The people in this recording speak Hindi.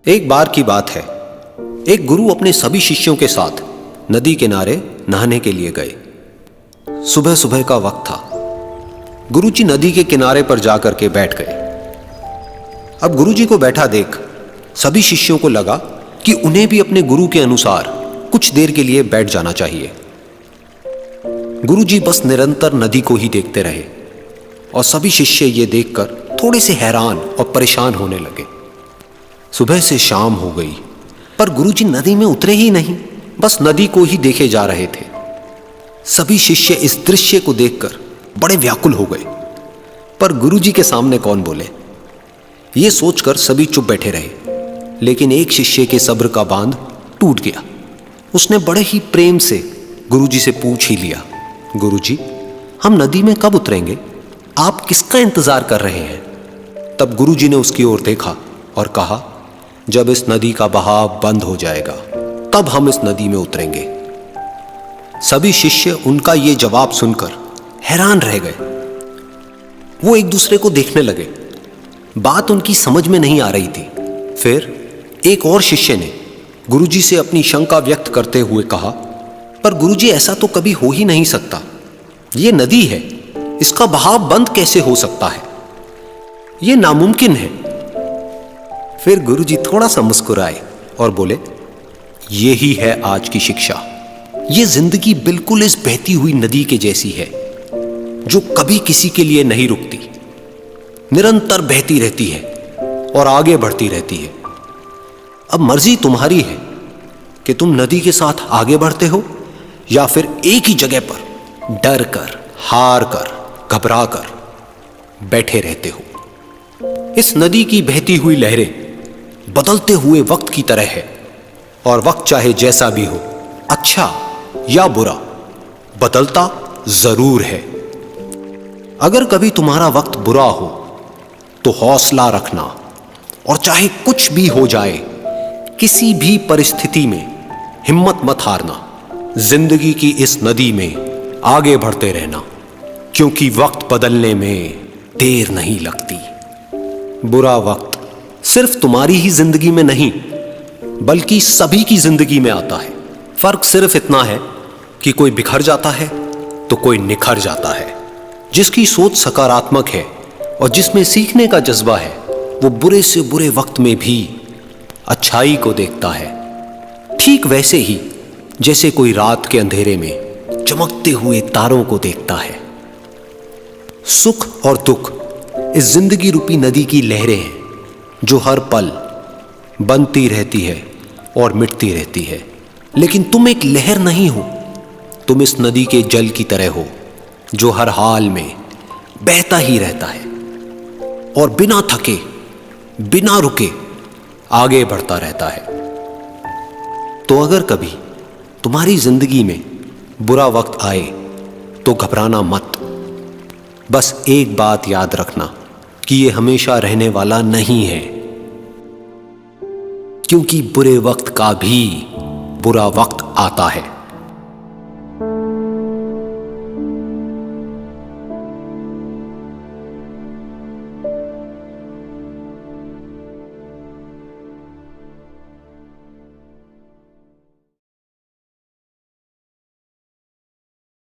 एक बार की बात है, एक गुरु अपने सभी शिष्यों के साथ नदी किनारे नहाने के लिए गए। सुबह सुबह का वक्त था। गुरुजी नदी के किनारे पर जाकर के बैठ गए। अब गुरुजी को बैठा देख सभी शिष्यों को लगा कि उन्हें भी अपने गुरु के अनुसार कुछ देर के लिए बैठ जाना चाहिए। गुरुजी बस निरंतर नदी को ही देखते रहे और सभी शिष्य ये देखकर थोड़े से हैरान और परेशान होने लगे। सुबह से शाम हो गई पर गुरुजी नदी में उतरे ही नहीं, बस नदी को ही देखे जा रहे थे। सभी शिष्य इस दृश्य को देखकर बड़े व्याकुल हो गए, पर गुरुजी के सामने कौन बोले, ये सोचकर सभी चुप बैठे रहे। लेकिन एक शिष्य के सब्र का बांध टूट गया। उसने बड़े ही प्रेम से गुरुजी से पूछ ही लिया, गुरुजी, हम नदी में कब उतरेंगे? आप किसका इंतजार कर रहे हैं? तब गुरुजी ने उसकी ओर देखा और कहा, जब इस नदी का बहाव बंद हो जाएगा तब हम इस नदी में उतरेंगे। सभी शिष्य उनका ये जवाब सुनकर हैरान रह गए। वो एक दूसरे को देखने लगे। बात उनकी समझ में नहीं आ रही थी। फिर एक और शिष्य ने गुरुजी से अपनी शंका व्यक्त करते हुए कहा, पर गुरुजी, ऐसा तो कभी हो ही नहीं सकता। ये नदी है, इसका बहाव बंद कैसे हो सकता है? ये नामुमकिन है। फिर गुरुजी थोड़ा सा मुस्कुराए और बोले, यही है आज की शिक्षा। ये जिंदगी बिल्कुल इस बहती हुई नदी के जैसी है, जो कभी किसी के लिए नहीं रुकती, निरंतर बहती रहती है और आगे बढ़ती रहती है। अब मर्जी तुम्हारी है कि तुम नदी के साथ आगे बढ़ते हो या फिर एक ही जगह पर डर कर, हार कर, घबरा कर बैठे रहते हो। इस नदी की बहती हुई लहरें बदलते हुए वक्त की तरह है, और वक्त चाहे जैसा भी हो, अच्छा या बुरा, बदलता जरूर है। अगर कभी तुम्हारा वक्त बुरा हो तो हौसला रखना, और चाहे कुछ भी हो जाए, किसी भी परिस्थिति में हिम्मत मत हारना। जिंदगी की इस नदी में आगे बढ़ते रहना, क्योंकि वक्त बदलने में देर नहीं लगती। बुरा वक्त सिर्फ तुम्हारी ही जिंदगी में नहीं, बल्कि सभी की जिंदगी में आता है। फर्क सिर्फ इतना है कि कोई बिखर जाता है तो कोई निखर जाता है। जिसकी सोच सकारात्मक है और जिसमें सीखने का जज्बा है, वो बुरे से बुरे वक्त में भी अच्छाई को देखता है। ठीक वैसे ही जैसे कोई रात के अंधेरे में चमकते हुए तारों को देखता है। सुख और दुख इस जिंदगी रूपी नदी की लहरें हैं, जो हर पल बनती रहती है और मिटती रहती है। लेकिन तुम एक लहर नहीं हो, तुम इस नदी के जल की तरह हो, जो हर हाल में बहता ही रहता है और बिना थके, बिना रुके आगे बढ़ता रहता है। तो अगर कभी तुम्हारी जिंदगी में बुरा वक्त आए तो घबराना मत। बस एक बात याद रखना कि ये हमेशा रहने वाला नहीं है, क्योंकि बुरे वक्त का भी बुरा वक्त आता है।